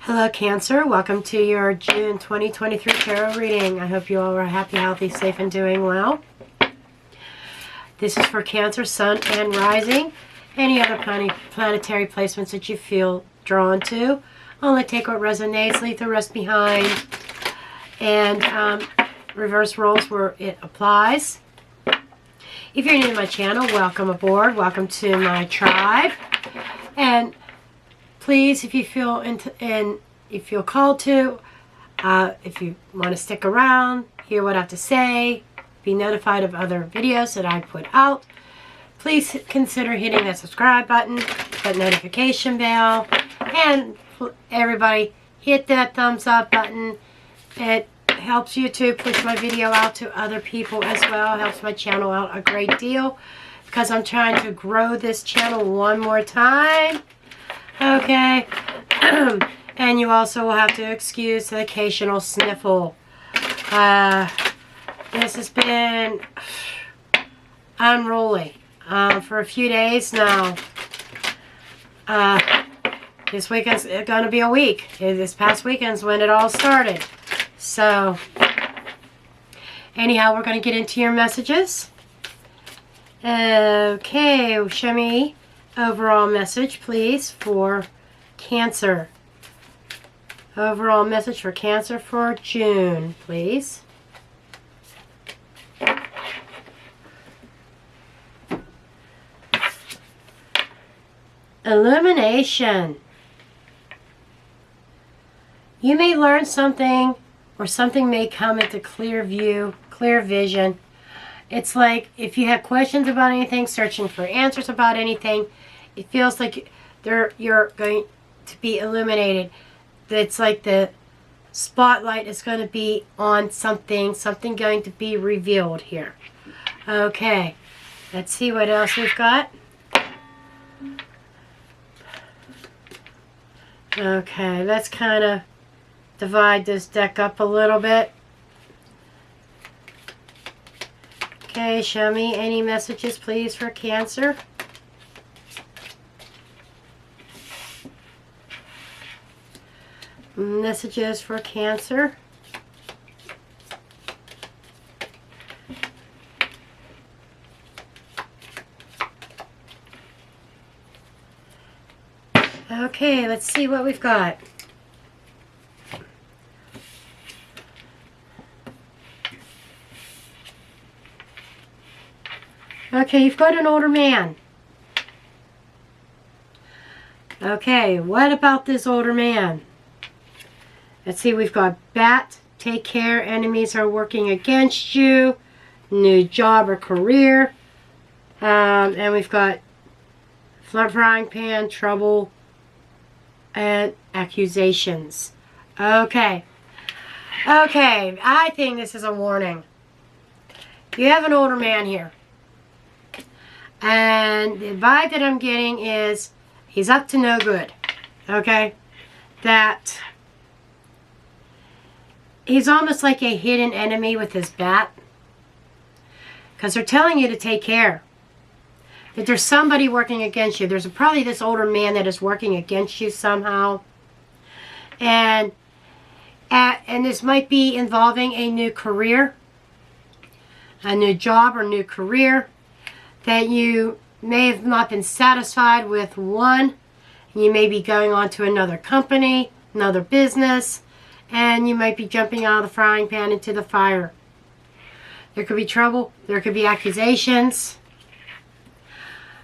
Hello Cancer, welcome to your June 2023 tarot reading. I hope you all are happy, healthy, safe, and doing well. This is for Cancer, Sun, and Rising. Any other planetary placements that you feel drawn to. Only take what resonates, leave the rest behind. And reverse roles where it applies. If you're new to my channel, welcome aboard. Welcome to my tribe. And please, if you feel called to, if you want to stick around, hear what I have to say, be notified of other videos that I put out, please consider hitting that subscribe button, that notification bell, and everybody hit that thumbs up button. It helps YouTube push my video out to other people as well. It helps my channel out a great deal because I'm trying to grow this channel one more time. Okay. And you also will have to excuse the occasional sniffle. This has been unruly for a few days now. This weekend's going to be a week. This past weekend's when it all started. So, anyhow, we're going to get into your messages. Okay, show me overall message, please, for Cancer. Overall message for Cancer for June, please. Illumination. You may learn something, or something may come into clear view, clear vision. It's like if you have questions about anything, searching for answers about anything, it feels like you're going to be illuminated. It's like the spotlight is going to be on something going to be revealed here. Okay, let's see what else we've got. Okay, let's kind of divide this deck up a little bit. Okay, show me any messages, please, for Cancer. Messages for Cancer. Okay, let's see what we've got. Okay, you've got an older man. Okay, what about this older man? Let's see, we've got Bat, take care, enemies are working against you, new job or career, and we've got frying pan, trouble, and accusations. Okay, I think this is a warning. You have an older man here, and the vibe that I'm getting is he's up to no good. Okay, that he's almost like a hidden enemy with his bat. Because they're telling you to take care. That there's somebody working against you. There's probably this older man that is working against you somehow. And this might be involving a new career. A new job or new career. That you may have not been satisfied with one. You may be going on to another company, another business. And you might be jumping out of the frying pan into the fire. There could be trouble. There could be accusations.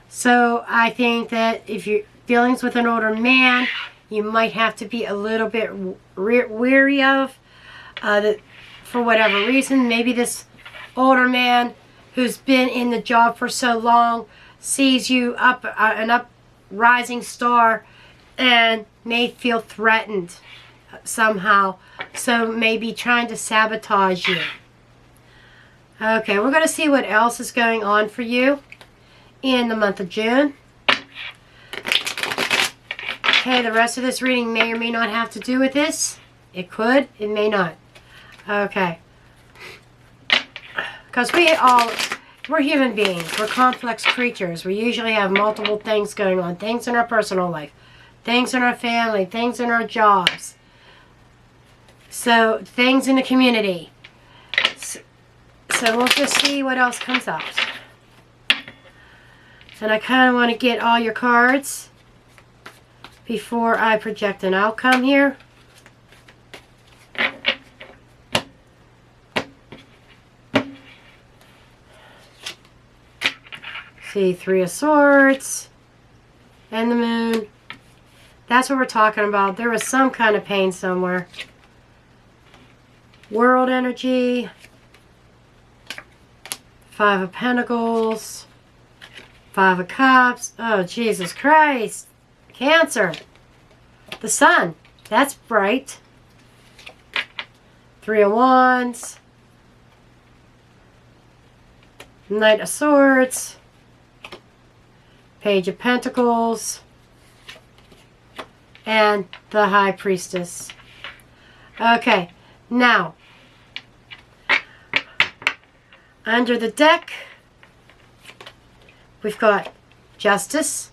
So I think that if you're dealing with an older man, you might have to be a little bit weary of that for whatever reason. Maybe this older man who's been in the job for so long sees you an uprising star and may feel threatened somehow, so maybe trying to sabotage you. Okay, we're going to see what else is going on for you in the month of June. Okay, the rest of this reading may or may not have to do with this. It could, it may not. Okay. Because we're human beings. We're complex creatures. We usually have multiple things going on. Things in our personal life. things in our family, things in our jobs. So, things in the community. So we'll just see what else comes out. And I kind of want to get all your cards before I project an outcome here. See, Three of Swords and the Moon. That's what we're talking about. There was some kind of pain somewhere. World energy. Five of Pentacles. Five of Cups. Oh, Jesus Christ. Cancer. The Sun. That's bright. Three of Wands. Knight of Swords. Page of Pentacles. And the High Priestess. Okay. Now, under the deck, we've got Justice,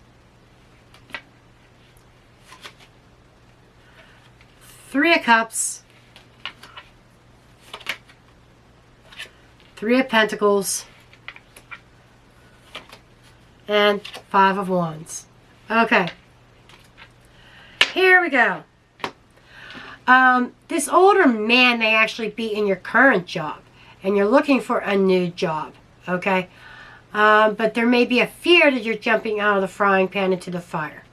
Three of Cups, Three of Pentacles, and Five of Wands. Okay. Here we go. This older man may actually be in your current job, and you're looking for a new job, okay? But there may be a fear that you're jumping out of the frying pan into the fire.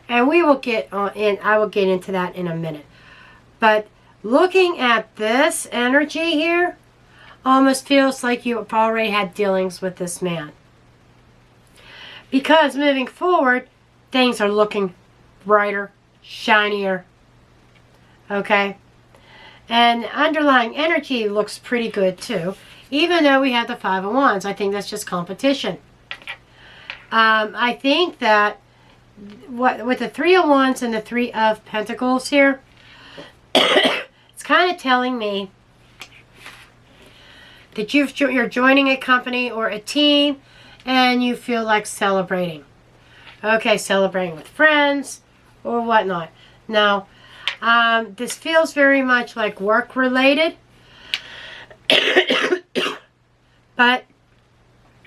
And we will get in, I will get into that in a minute. But looking at this energy here, almost feels like you've already had dealings with this man. Because moving forward, things are looking brighter, shinier, okay? And underlying energy looks pretty good too. Even though we have the Five of Wands, I think that's just competition. I think that with the Three of Wands and the Three of Pentacles here, it's kind of telling me that you're joining a company or a team and you feel like celebrating. Okay, celebrating with friends or whatnot. Now, this feels very much like work related. But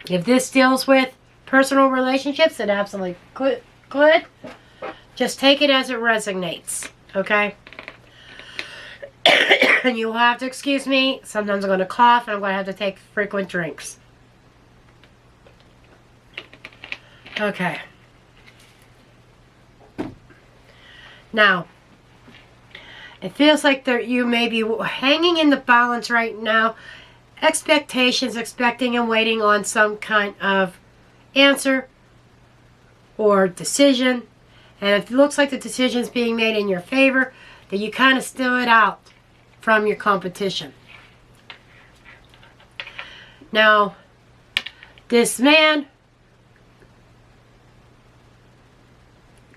if this deals with personal relationships, it absolutely could. Just take it as it resonates, okay? And you'll have to excuse me. Sometimes I'm going to cough and I'm going to have to take frequent drinks. Okay. Now, it feels like you may be hanging in the balance right now. Expectations, expecting and waiting on some kind of answer or decision. And if it looks like the decision is being made in your favor, then you kind of still it out from your competition. Now, this man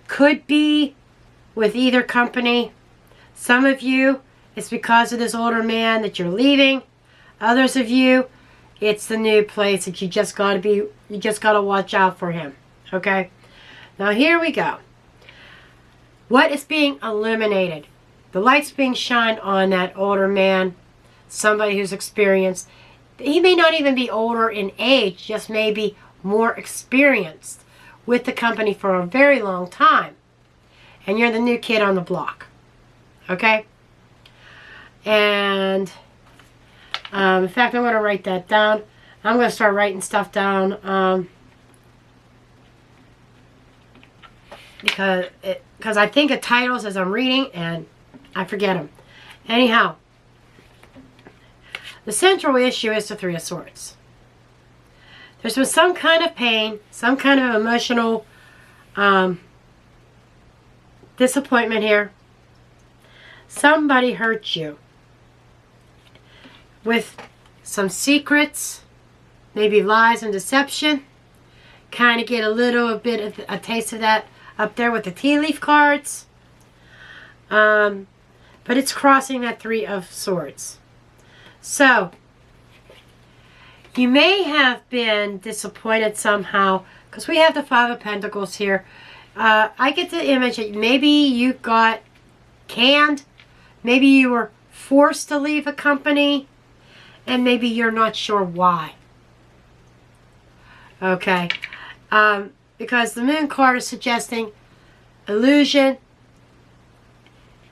could be with either company. Some of you, it's because of this older man that you're leaving. Others of you, it's the new place that you just got to watch out for him. Okay? Now here we go. What is being illuminated? The light's being shined on that older man, somebody who's experienced. He may not even be older in age, just maybe more experienced with the company for a very long time. And you're the new kid on the block. Okay? And in fact, I'm going to write that down. I'm going to start writing stuff down because I think of titles as I'm reading and I forget them. Anyhow, the central issue is the Three of Swords. There's been some kind of pain, some kind of emotional disappointment here. Somebody hurt you with some secrets, maybe lies and deception. Kind of get a little bit of a taste of that up there with the tea leaf cards. But it's crossing that Three of Swords. So, you may have been disappointed somehow, because we have the Five of Pentacles here, I get the image that maybe you got canned. Maybe you were forced to leave a company. And maybe you're not sure why. Okay. Because the moon card is suggesting illusion,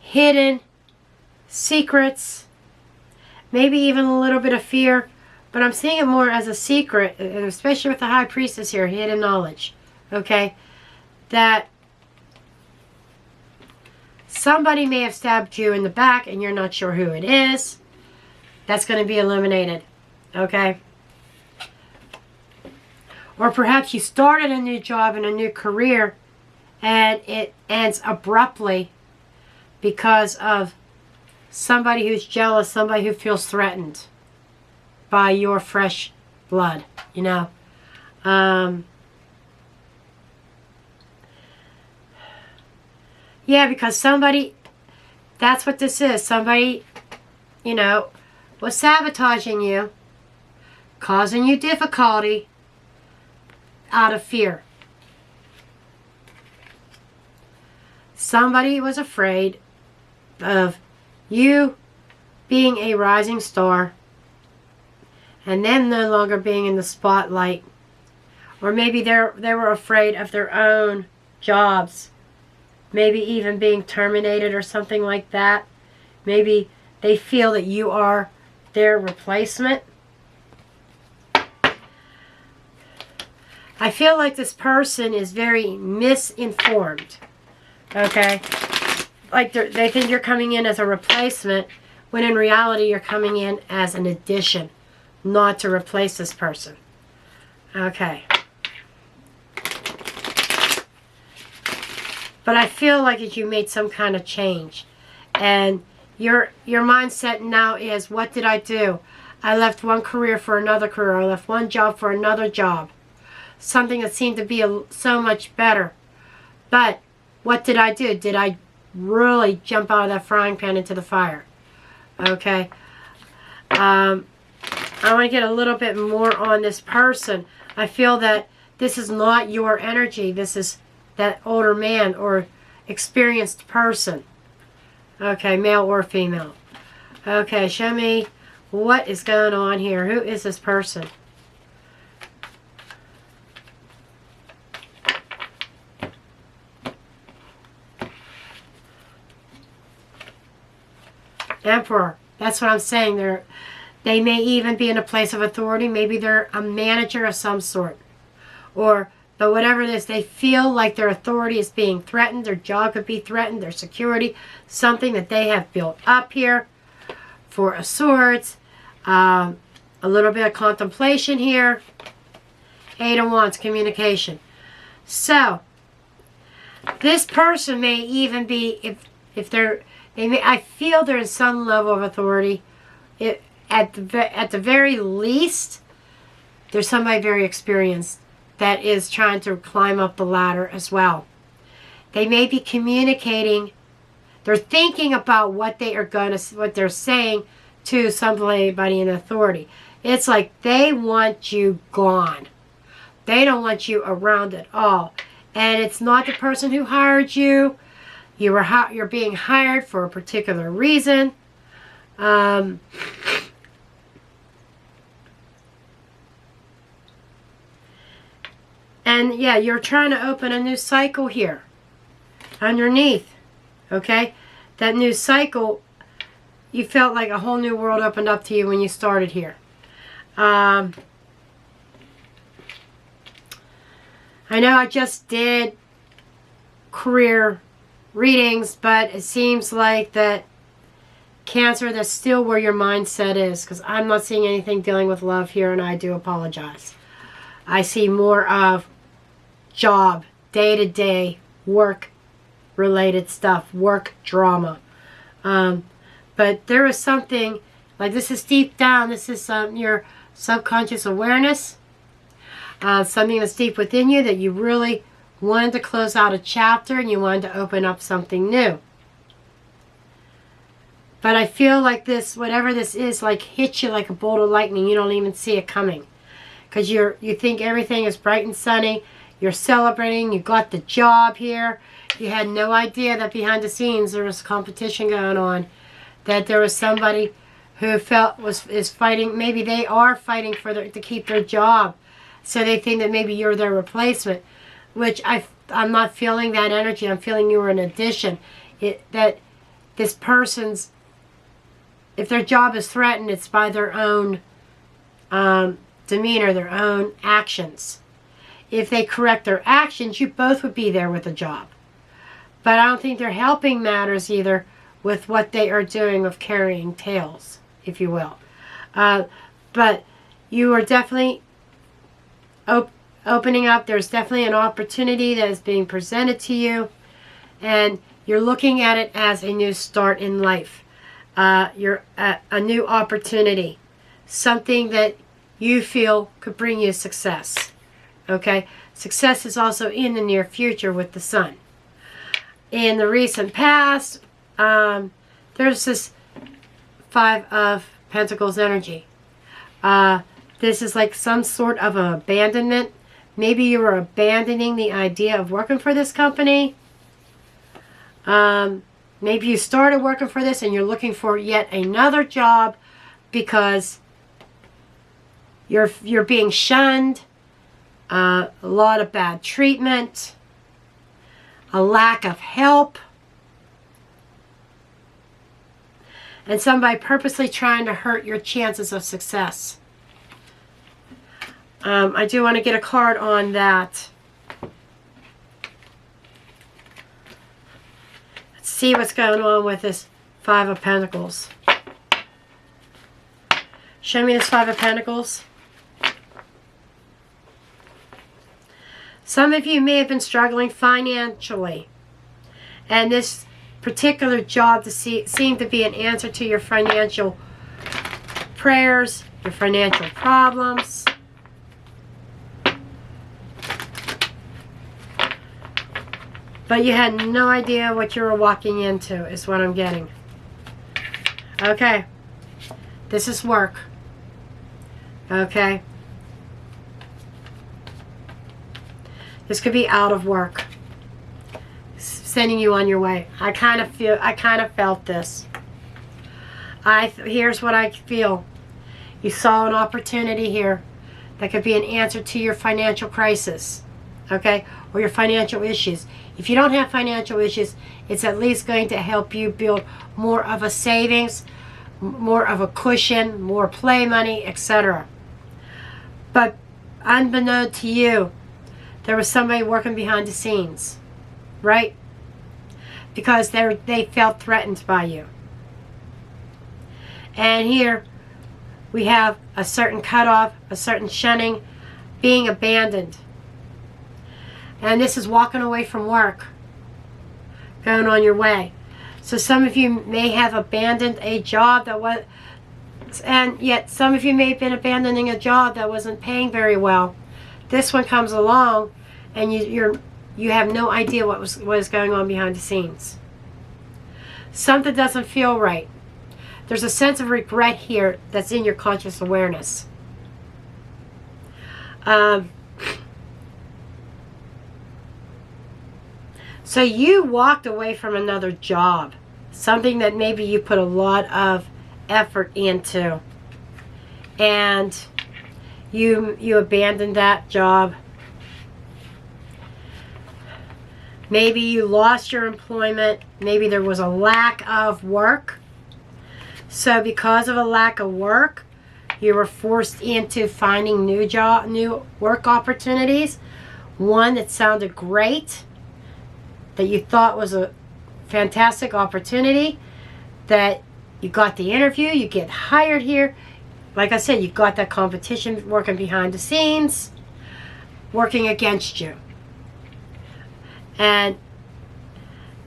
hidden, secrets, maybe even a little bit of fear. But I'm seeing it more as a secret, and especially with the High Priestess here, hidden knowledge. Okay? That somebody may have stabbed you in the back and you're not sure who it is. That's going to be eliminated. Okay? Or perhaps you started a new job and a new career and it ends abruptly because of somebody who's jealous, somebody who feels threatened by your fresh blood, you know. Yeah, because somebody, that's what this is. Somebody, you know, was sabotaging you, causing you difficulty out of fear. Somebody was afraid of you being a rising star and them no longer being in the spotlight. Or maybe they were afraid of their own jobs. Maybe even being terminated or something like that. Maybe they feel that you are their replacement. I feel like this person is very misinformed. Okay? Like they think you're coming in as a replacement, when in reality you're coming in as an addition, not to replace this person. Okay. But I feel like you made some kind of change. And your mindset now is, what did I do? I left one career for another career. I left one job for another job. Something that seemed to be so much better. But what did I do? Did I really jump out of that frying pan into the fire? Okay. I want to get a little bit more on this person. I feel that this is not your energy. This is that older man or experienced person. Okay, male or female. Okay, show me what is going on here. Who is this person? Emperor. That's what I'm saying. They may even be in a place of authority. Maybe they're a manager of some sort. But whatever it is, they feel like their authority is being threatened. Their job could be threatened. Their security. Something that they have built up here. Four of Swords. A little bit of contemplation here. Eight of Wands. Communication. So, this person may even be, if they're, I feel they're in some level of authority. At the very least, there's somebody very experienced that is trying to climb up the ladder as well. They may be communicating. They're thinking about what they're saying to somebody in authority. It's like they want you gone. They don't want you around at all. And it's not the person who hired you. You're being hired for a particular reason. And yeah, you're trying to open a new cycle here. Underneath. Okay? That new cycle, you felt like a whole new world opened up to you when you started here. I know I just did career readings, but it seems like that Cancer, that's still where your mindset is, because I'm not seeing anything dealing with love here, and I do apologize. I see more of job, day-to-day, work-related stuff, work drama. But there is something, like this is deep down, this is your subconscious awareness, something that's deep within you that you really wanted to close out a chapter and you wanted to open up something new. But I feel like this, whatever this is, like hits you like a bolt of lightning. You don't even see it coming. Because you think everything is bright and sunny. You're celebrating. You got the job here. You had no idea that behind the scenes there was competition going on. That there was somebody who is fighting. Maybe they are fighting to keep their job. So they think that maybe you're their replacement. Which I'm not feeling that energy. I'm feeling you were an addition. That this person's, if their job is threatened, it's by their own demeanor, their own actions. If they correct their actions, you both would be there with a job. But I don't think they're helping matters either with what they are doing of carrying tails, if you will. But you are definitely opening up. There's definitely an opportunity that is being presented to you. And you're looking at it as a new start in life. You're a new opportunity. Something that you feel could bring you success. Okay? Success is also in the near future with the sun. In the recent past, there's this Five of Pentacles energy. This is like some sort of an abandonment. Maybe you were abandoning the idea of working for this company. Maybe you started working for this and you're looking for yet another job because you're being shunned. A lot of bad treatment. A lack of help. And somebody purposely trying to hurt your chances of success. I do want to get a card on that. Let's see what's going on with this Five of Pentacles. Show me this Five of Pentacles. Some of you may have been struggling financially. And this particular job seemed to be an answer to your financial prayers, your financial problems. But you had no idea what you were walking into, is what I'm getting. Okay. This is work. Okay. This could be out of work. Sending you on your way. I kind of felt this. Here's what I feel. You saw an opportunity here that could be an answer to your financial crisis. Okay? Or your financial issues. If you don't have financial issues, it's at least going to help you build more of a savings, more of a cushion, more play money, etc. But unbeknownst to you, there was somebody working behind the scenes, right? Because they felt threatened by you. And here we have a certain cutoff, a certain shunning, being abandoned. And this is walking away from work, going on your way. So some of you may have abandoned a job that was, and yet some of you may have been abandoning a job that wasn't paying very well. This one comes along, and you have no idea what is going on behind the scenes. Something doesn't feel right. There's a sense of regret here that's in your conscious awareness. So you walked away from another job, something that maybe you put a lot of effort into, and you abandoned that job. Maybe you lost your employment. Maybe there was a lack of work. So because of a lack of work, you were forced into finding new work opportunities. One that sounded great, that you thought was a fantastic opportunity, that you got the interview, you get hired here. Like I said, you got that competition working behind the scenes, working against you. And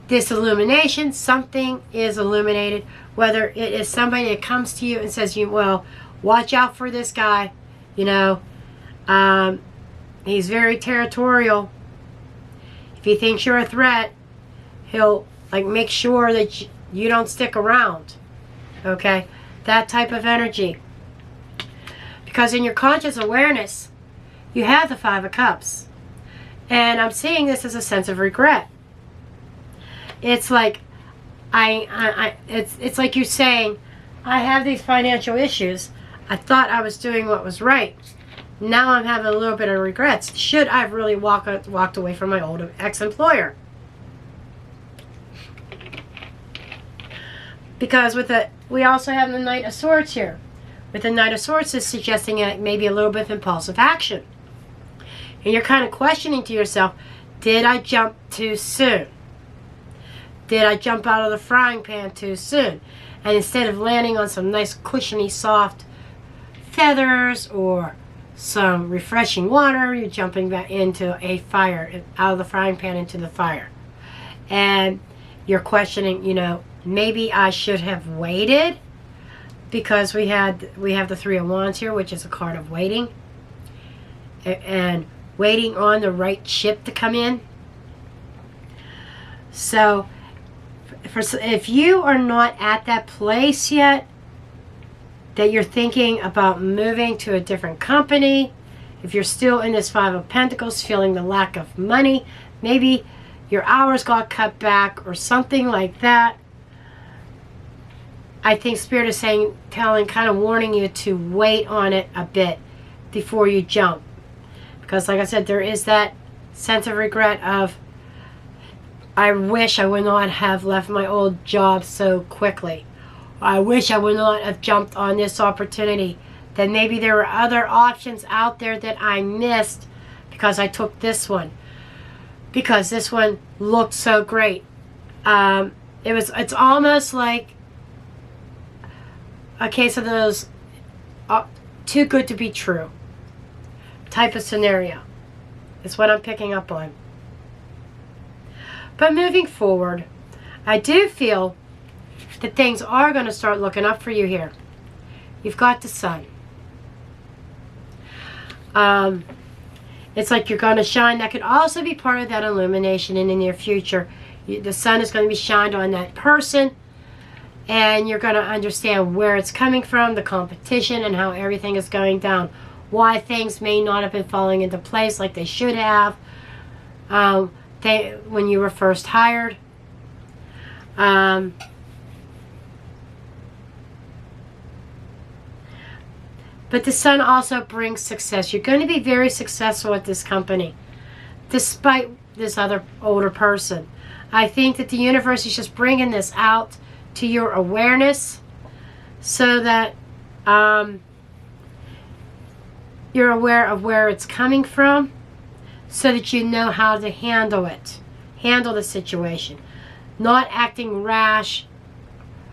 this illumination, something is illuminated, whether it is somebody that comes to you and says, well, watch out for this guy, he's very territorial. If he thinks you're a threat, he'll make sure that you don't stick around. Okay? That type of energy. Because in your conscious awareness, you have the Five of Cups. And I'm seeing this as a sense of regret. It's like it's like you saying, I have these financial issues. I thought I was doing what was right. Now I'm having a little bit of regrets. Should I have really walked away from my old ex-employer? Because we also have the Knight of Swords here. With the Knight of Swords is suggesting maybe a little bit of impulsive action. And you're kind of questioning to yourself, did I jump too soon? Did I jump out of the frying pan too soon? And instead of landing on some nice cushiony soft feathers or some refreshing water, you're jumping back into a fire, out of the frying pan into the fire. And you're questioning, maybe I should have waited, because we have the Three of Wands here, which is a card of waiting. And waiting on the right ship to come in. So if you are not at that place yet, that you're thinking about moving to a different company, if you're still in this Five of Pentacles, feeling the lack of money, maybe your hours got cut back or something like that, I think Spirit is saying, kind of warning you to wait on it a bit before you jump. Because like I said, there is that sense of regret of, I wish I would not have left my old job so quickly. I wish I would not have jumped on this opportunity. That maybe there were other options out there that I missed because I took this one. Because this one looked so great. It's almost like a case of those too good to be true type of scenario. Is what I'm picking up on. But moving forward, I do feel that things are going to start looking up for you here. You've got the Sun. It's like you're going to shine. That could also be part of that illumination in the near future. The Sun is going to be shined on that person, and you're going to understand where it's coming from, the competition, and how everything is going down. Why things may not have been falling into place like they should have when you were first hired. But the Sun also brings success. You're going to be very successful at this company, despite this other older person. I think that the universe is just bringing this out to your awareness so that you're aware of where it's coming from, so that you know how to handle it. Handle the situation. Not acting rash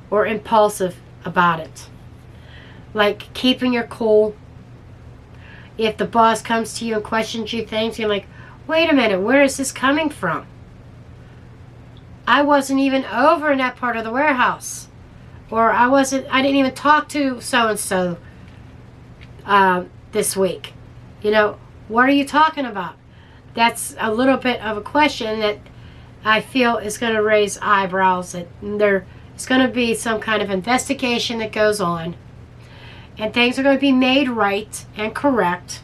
or impulsive about it. Like keeping your cool. If the boss comes to you and questions you things, you're like, wait a minute, where is this coming from? I wasn't even over in that part of the warehouse. Or I didn't even talk to so-and-so this week. What are you talking about? That's a little bit of a question that I feel is going to raise eyebrows. That there's going to be some kind of investigation that goes on. And things are going to be made right and correct.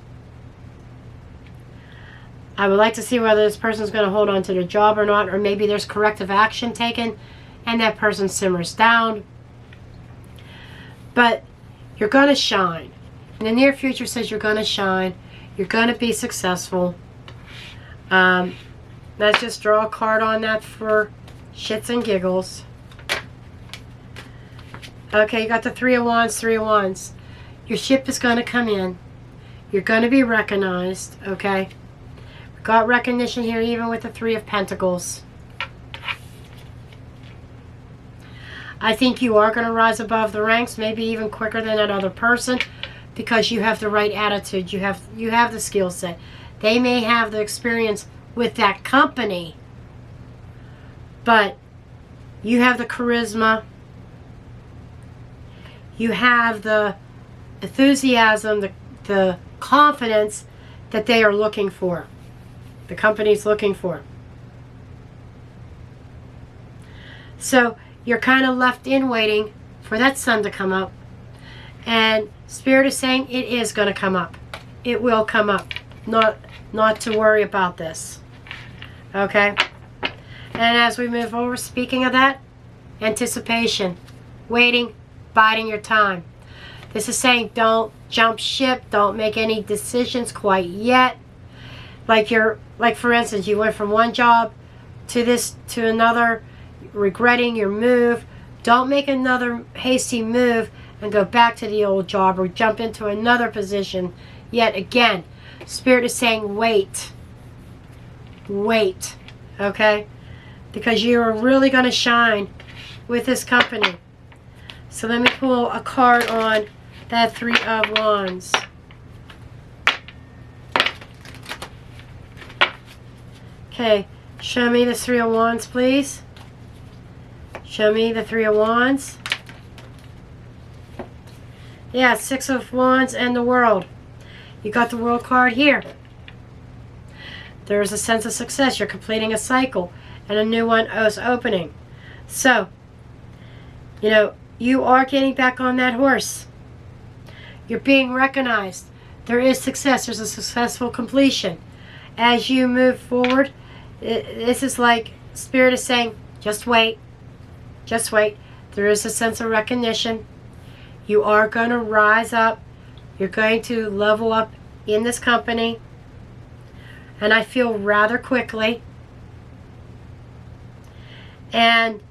I would like to see whether this person is going to hold on to their job or not. Or maybe there's corrective action taken and that person simmers down. But you're going to shine. In the near future says you're going to shine. You're going to be successful. Let's just draw a card on that for shits and giggles. Okay, you got the Three of Wands, Three of Wands. Your ship is going to come in. You're going to be recognized, okay? We got recognition here even with the Three of Pentacles. I think you are going to rise above the ranks, maybe even quicker than that other person, because you have the right attitude. You have the skill set. They may have the experience with that company, but you have the charisma. You have the enthusiasm, the confidence that they are looking for. The company's looking for. So you're kind of left in waiting for that Sun to come up. And Spirit is saying it is going to come up. It will come up. Not not to worry about this. Okay? And as we move forward, speaking of that, anticipation, waiting, biding your time. This is saying don't jump ship, don't make any decisions quite yet. Like for instance, you went from one job to another, regretting your move. Don't make another hasty move and go back to the old job or jump into another position yet again. Spirit is saying wait. Wait. Okay? Because you are really going to shine with this company. So let me pull a card on that Three of Wands. Okay, show me the Three of Wands, please. Show me the Three of Wands. Yeah, Six of Wands and the World. You got the World card here. There's a sense of success. You're completing a cycle, and a new one is opening. So, you know, you are getting back on that horse. You're being recognized. There is success. There's a successful completion. As you move forward, this is like Spirit is saying, just wait. Just wait. There is a sense of recognition. You are going to rise up. You're going to level up in this company. And I feel rather quickly. And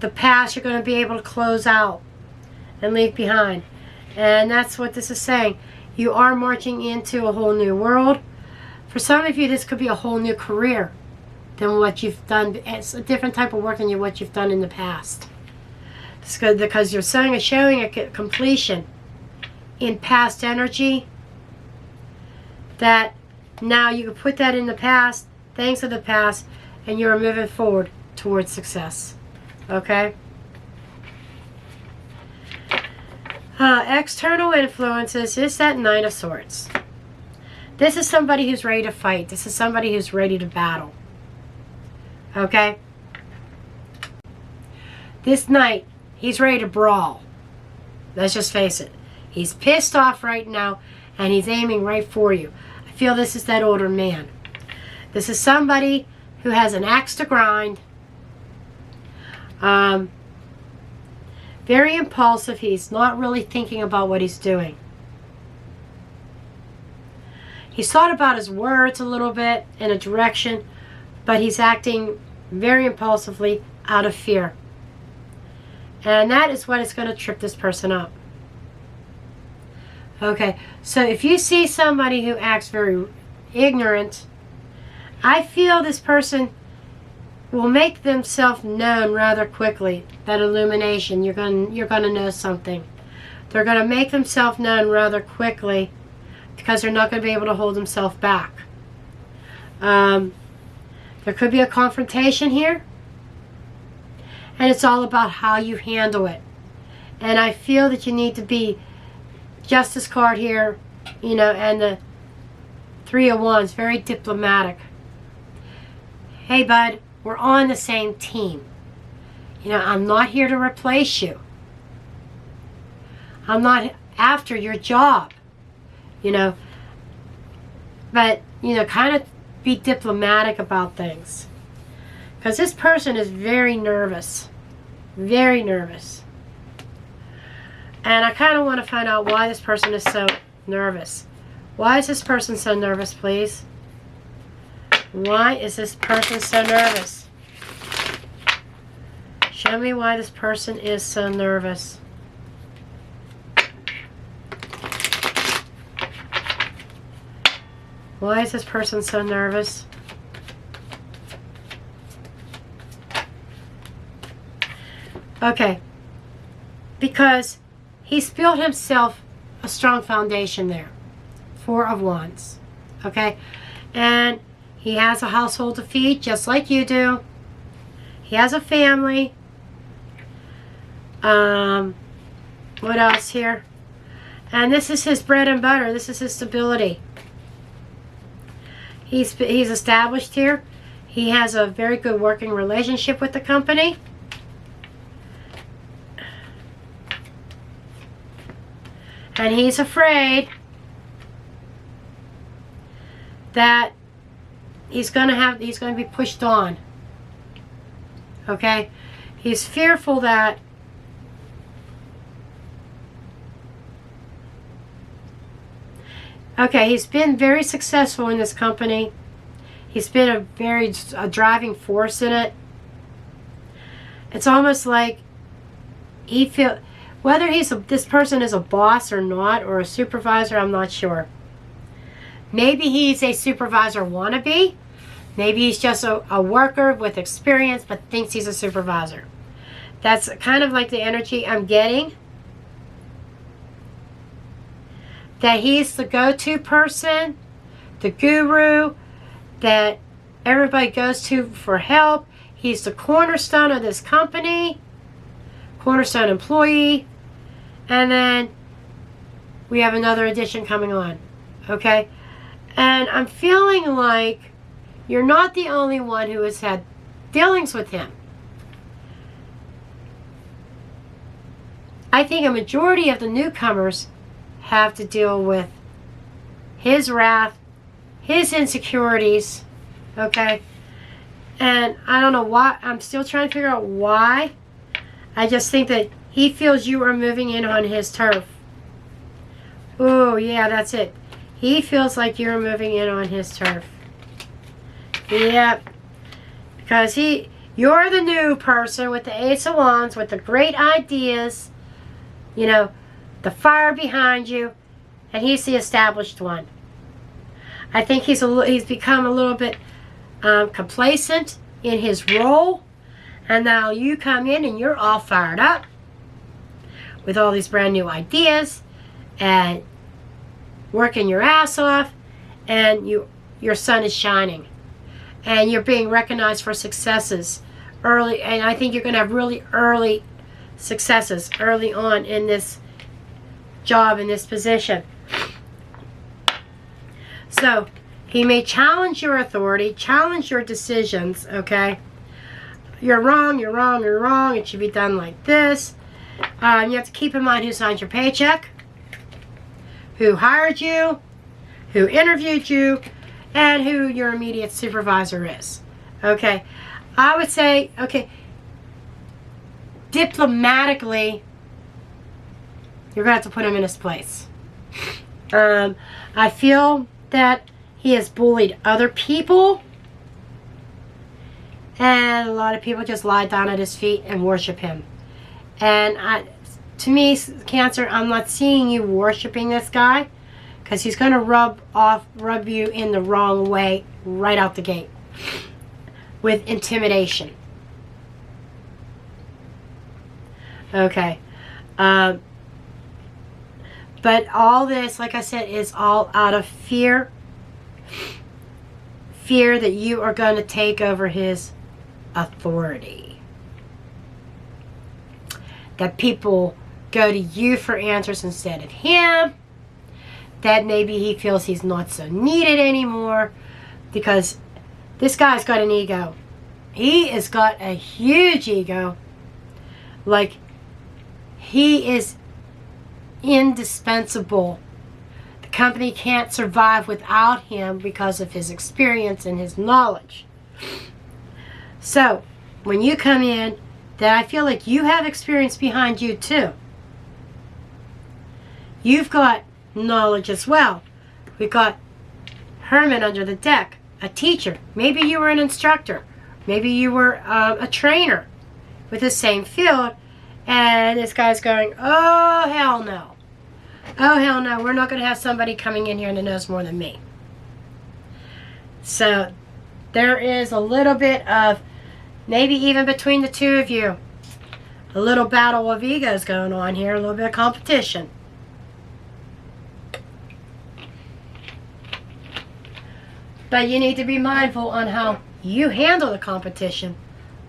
the past you're going to be able to close out and leave behind. And that's what this is saying. You are marching into a whole new world. For some of you, this could be a whole new career than what you've done. It's a different type of work than what you've done in the past. It's good because you're showing a completion in past energy that now you can put that in the past, things of the past, and you're moving forward towards success. Okay? External influences is that Nine of Swords. This is somebody who's ready to fight. This is somebody who's ready to battle. Okay? This Knight, he's ready to brawl. Let's just face it. He's pissed off right now, and he's aiming right for you. I feel this is that older man. This is somebody who has an axe to grind. Very impulsive. He's not really thinking about what he's doing. He's thought about his words a little bit in a direction, but he's acting very impulsively out of fear. And that is what is going to trip this person up. Okay, so if you see somebody who acts very ignorant, I feel this person will make themselves known rather quickly. That illumination, you're going to know something. They're going to make themselves known rather quickly because they're not going to be able to hold themselves back. There could be a confrontation here, and it's all about how you handle it. And I feel that you need to be Justice card here, you know, and the Three of Wands, very diplomatic. Hey, bud, we're on the same team. You know, I'm not here to replace you. I'm not after your job, you know. But, you know, kind of be diplomatic about things. Because this person is very nervous. Very nervous. And I kind of want to find out why this person is so nervous. Why is this person so nervous, please? Why is this person so nervous? Show me why this person is so nervous. Why is this person so nervous? Okay. Because he's built himself a strong foundation there. Four of Wands. Okay? And he has a household to feed, just like you do. He has a family. What else here? And this is his bread and butter. This is his stability. He's established here. He has a very good working relationship with the company. And he's afraid that he's going to be pushed on. Okay? He's fearful that he's been very successful in this company. He's been a driving force in it. It's almost like he feel whether this person is a boss or not, or a supervisor, I'm not sure. Maybe he's a supervisor wannabe. Maybe he's just a worker with experience but thinks he's a supervisor. That's kind of like the energy I'm getting. That he's the go-to person, the guru, that everybody goes to for help. He's the cornerstone of this company, cornerstone employee. And then we have another addition coming on. Okay? And I'm feeling like you're not the only one who has had dealings with him. I think a majority of the newcomers have to deal with his wrath, his insecurities, okay? And I don't know why. I'm still trying to figure out why. I just think that he feels you are moving in on his turf. Oh, yeah, that's it. He feels like you're moving in on his turf. Yep. Because you're the new person with the Ace of Wands, with the great ideas, you know, the fire behind you, and he's the established one. I think he's become a little bit complacent in his role, and now you come in and you're all fired up with all these brand new ideas and working your ass off, and your sun is shining, and you're being recognized for successes early. And I think you're going to have really early successes early on in this job, in this position. So he may challenge your authority, challenge your decisions. Okay, you're wrong, you're wrong, you're wrong, it should be done like this. You have to keep in mind who signed your paycheck, who hired you, who interviewed you, and who your immediate supervisor is. Okay, I would say, okay, diplomatically, you're going to have to put him in his place. I feel that he has bullied other people, and a lot of people just lie down at his feet and worship him. And to me, Cancer, I'm not seeing you worshiping this guy, because he's going to rub you in the wrong way right out the gate with intimidation. Okay. But all this, like I said, is all out of fear. Fear that you are going to take over his authority. That people go to you for answers instead of him. That maybe he feels he's not so needed anymore. Because this guy's got an ego. He has got a huge ego. Like, he is indispensable. The company can't survive without him because of his experience and his knowledge. So, when you come in, that I feel like you have experience behind you too. You've got knowledge as well. We've got Herman under the deck, a teacher. Maybe you were an instructor. Maybe you were a trainer with the same field. And this guy's going, oh, hell no. Oh, hell no. We're not going to have somebody coming in here that knows more than me. So there is a little bit of, maybe even between the two of you, a little battle of egos going on here, a little bit of competition. But you need to be mindful on how you handle the competition.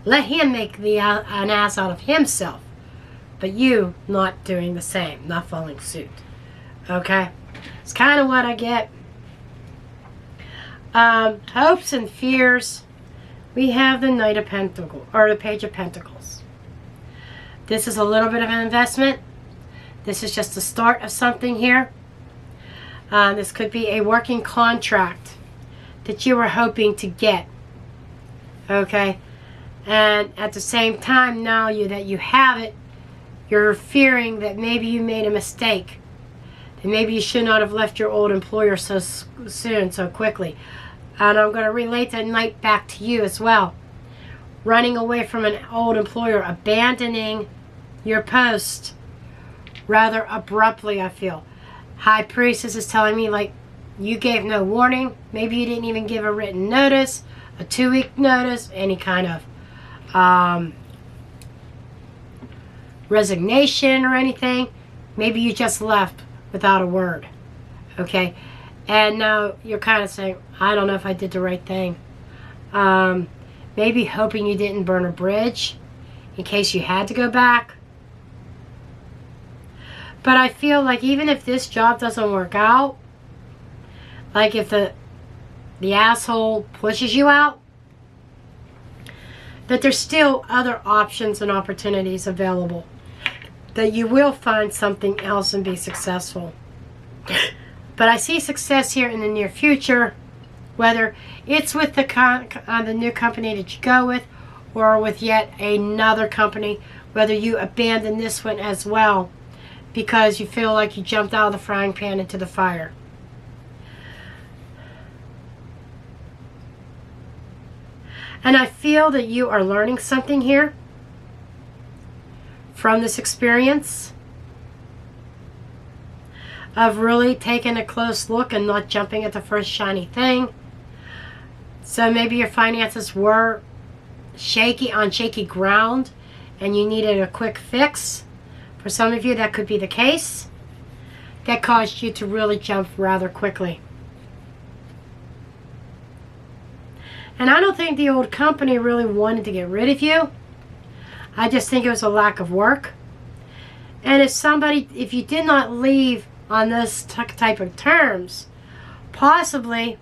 Let him make an ass out of himself. But you not doing the same, not following suit. Okay? It's kind of what I get. Hopes and fears. We have the Knight of Pentacles, or the Page of Pentacles. This is a little bit of an investment. This is just the start of something here. This could be a working contract. that you were hoping to get. Okay? And at the same time, now that you have it, you're fearing that maybe you made a mistake. That maybe you should not have left your old employer so soon, so quickly. And I'm going to relate that night back to you as well. Running away from an old employer, abandoning your post rather abruptly, I feel. High Priestess is telling me, like, you gave no warning. Maybe you didn't even give a written notice, a 2-week notice, any kind of resignation or anything. Maybe you just left without a word. Okay? And now you're kind of saying, I don't know if I did the right thing. Maybe hoping you didn't burn a bridge in case you had to go back. But I feel like even if this job doesn't work out, like if the asshole pushes you out, that there's still other options and opportunities available. That you will find something else and be successful. But I see success here in the near future, whether it's with the new company that you go with, or with yet another company, whether you abandon this one as well, because you feel like you jumped out of the frying pan into the fire. And I feel that you are learning something here from this experience of really taking a close look and not jumping at the first shiny thing. So maybe your finances were on shaky ground and you needed a quick fix. For some of you, that could be the case. That caused you to really jump rather quickly. And I don't think the old company really wanted to get rid of you. I just think it was a lack of work. And if you did not leave on this type of terms, possibly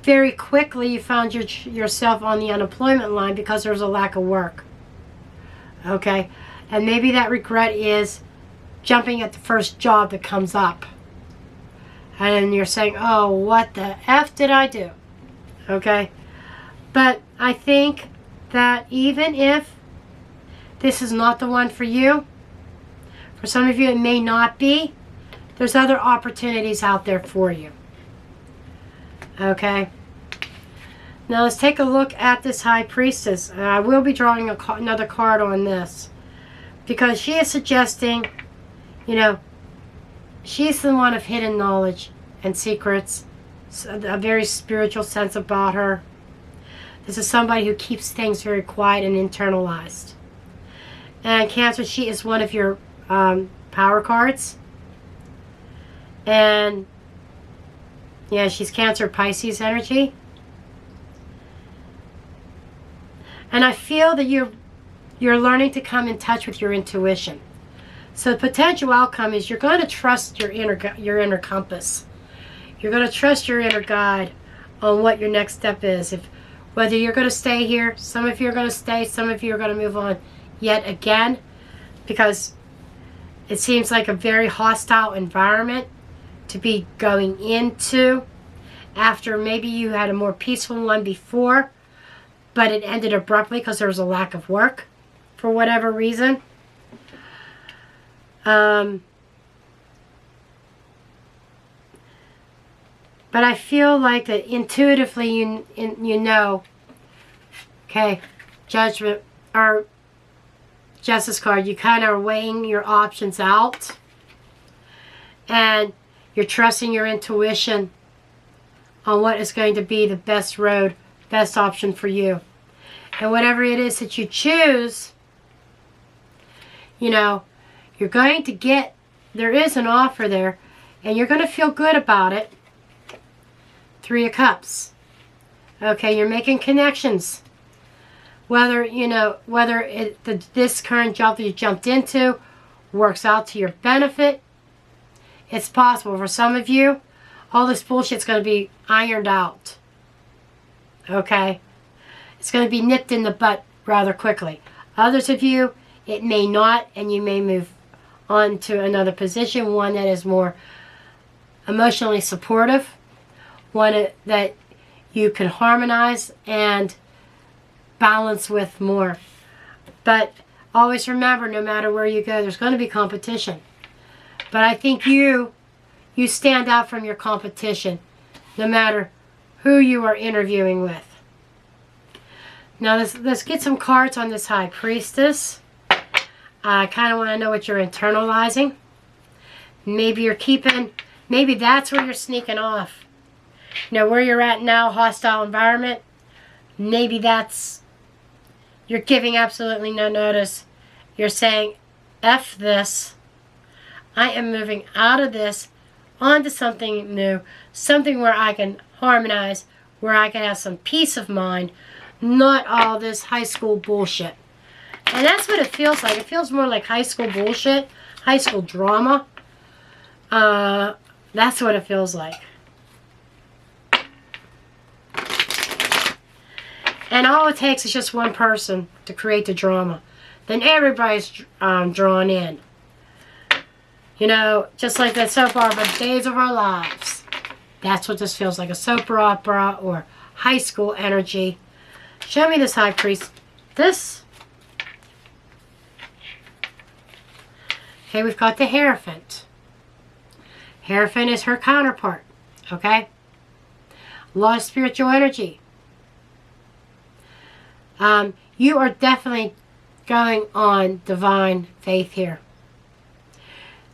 very quickly you found yourself on the unemployment line because there was a lack of work. Okay? And maybe that regret is jumping at the first job that comes up. And you're saying, oh, what the F did I do? Okay? But I think that even if this is not the one for you, for some of you it may not be, there's other opportunities out there for you. Okay? Now let's take a look at this High Priestess. I will be drawing another card on this, because she is suggesting, she's the one of hidden knowledge and secrets, a very spiritual sense about her. This is somebody who keeps things very quiet and internalized. And Cancer, she is one of your power cards. And yeah, she's Cancer Pisces energy. And I feel that you're learning to come in touch with your intuition. So the potential outcome is you're going to trust your inner compass. You're going to trust your inner guide on what your next step is. Whether you're going to stay here, some of you are going to stay, some of you are going to move on yet again, because it seems like a very hostile environment to be going into after maybe you had a more peaceful one before, but it ended abruptly because there was a lack of work for whatever reason. But I feel like that intuitively you know, okay, Judgment or Justice card, you kind of are weighing your options out and you're trusting your intuition on what is going to be the best road, best option for you. And whatever it is that you choose, you're going to get, there is an offer there, and you're going to feel good about it. 3 of Cups. Okay, you're making connections. Whether, this current job that you jumped into works out to your benefit, it's possible. For some of you, all this bullshit's going to be ironed out. Okay? It's going to be nipped in the butt rather quickly. Others of you, it may not, and you may move on to another position, one that is more emotionally supportive, that you can harmonize and balance with more. But always remember, no matter where you go, there's going to be competition. But I think you stand out from your competition, no matter who you are interviewing with. Now let's get some cards on this High Priestess. I kind of want to know what you're internalizing. Maybe that's where you're sneaking off. You know, where you're at now, hostile environment. Maybe you're giving absolutely no notice. You're saying, F this. I am moving out of this onto something new. Something where I can harmonize, where I can have some peace of mind. Not all this high school bullshit. And that's what it feels like. It feels more like high school bullshit, high school drama. That's what it feels like. And all it takes is just one person to create the drama. Then everybody's drawn in. You know, just like that soap opera, Days of Our Lives. That's what this feels like, a soap opera or high school energy. Show me this High Priest. This. Okay, we've got the Hierophant. Hierophant is her counterpart. Okay? A lot of spiritual energy. You are definitely going on divine faith here.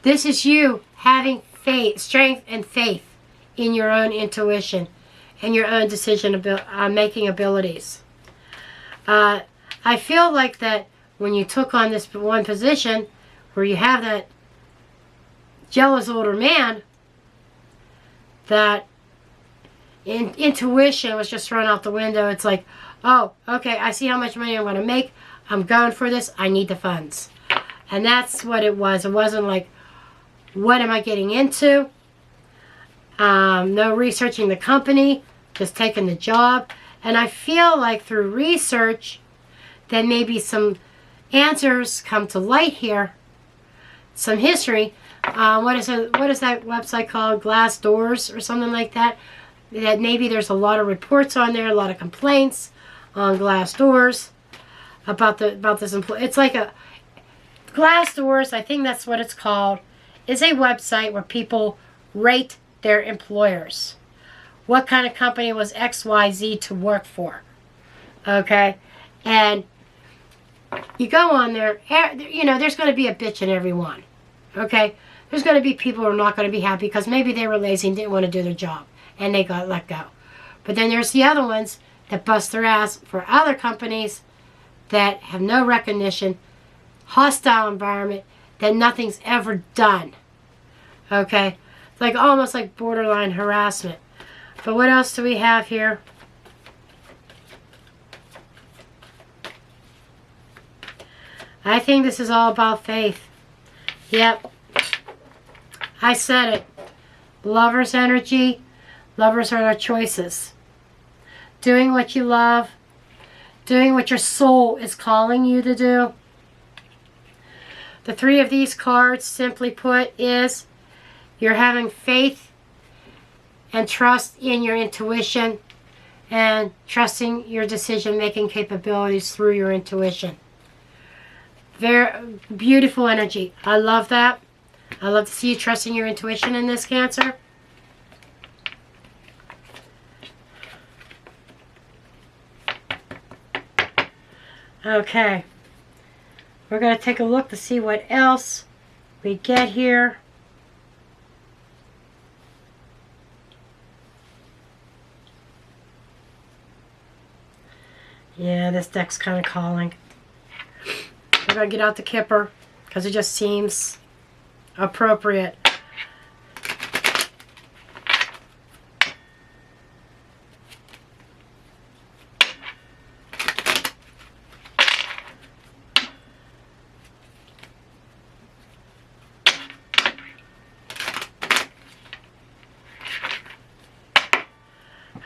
This is you having faith, strength and faith in your own intuition and your own decision-making abilities. I feel like that when you took on this one position where you have that jealous older man, that intuition was just thrown out the window. It's like, oh, okay, I see how much money I'm going to make. I'm going for this. I need the funds. And that's what it was. It wasn't like, what am I getting into? No researching the company, just taking the job. And I feel like through research, then maybe some answers come to light here. Some history. What is that website called? Glass Doors or something like that? That maybe there's a lot of reports on there, a lot of complaints on Glass Doors about this employee. It's like a Glass Doors, I think that's what it's called, is a website where people rate their employers. What kind of company was XYZ to work for? Okay? And you go on there, you know, there's going to be a bitch in every one. Okay? There's going to be people who are not going to be happy because maybe they were lazy and didn't want to do their job and they got let go. But then there's the other ones that bust their ass for other companies that have no recognition, hostile environment, that nothing's ever done. Okay? It's like almost like borderline harassment. But what else do we have here? I think this is all about faith. Yep. I said it. Lover's energy. Lovers are our choices. Doing what you love. Doing what your soul is calling you to do. The three of these cards, simply put, is you're having faith and trust in your intuition and trusting your decision-making capabilities through your intuition. Very beautiful energy. I love that. I love to see you trusting your intuition in this, Cancer. Okay. We're going to take a look to see what else we get here. Yeah, this deck's kind of calling. We're going to get out the Kipper because it just seems appropriate.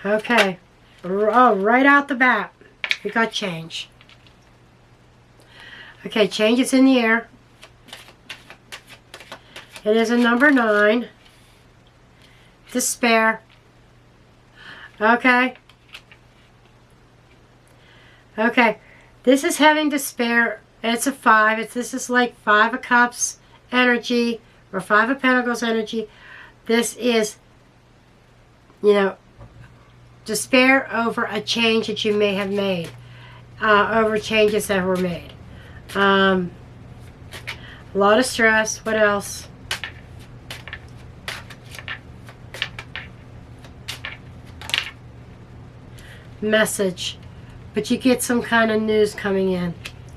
Okay. Oh, right out the bat, we got change. Okay, change is in the air. It is a number 9. Despair. Okay? Okay. This is having despair. It's a 5. This is like 5 of Cups energy or 5 of Pentacles energy. This is, you know, despair over a change that you may have made. Over changes that were made. A lot of stress. What else? Message. But you get some kind of news coming in.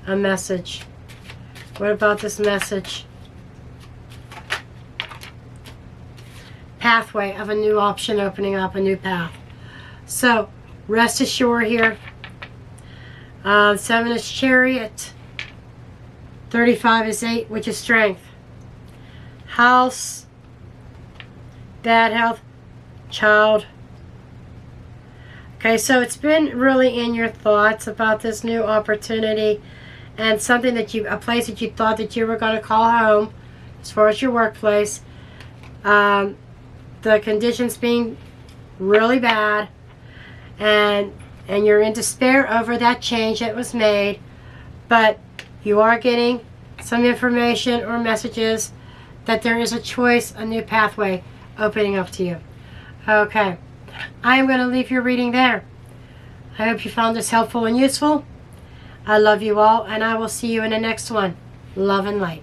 A message. What about this message? Pathway of a new option opening up, a new path. So, rest assured here. 7 is Chariot. 35 is 8, which is Strength. House. Bad health. Child. Okay, so it's been really in your thoughts about this new opportunity and something that a place that you thought that you were going to call home as far as your workplace. The conditions being really bad and you're in despair over that change that was made, but you are getting some information or messages that there is a choice, a new pathway opening up to you. Okay. I am going to leave your reading there. I hope you found this helpful and useful. I love you all, and I will see you in the next one. Love and light.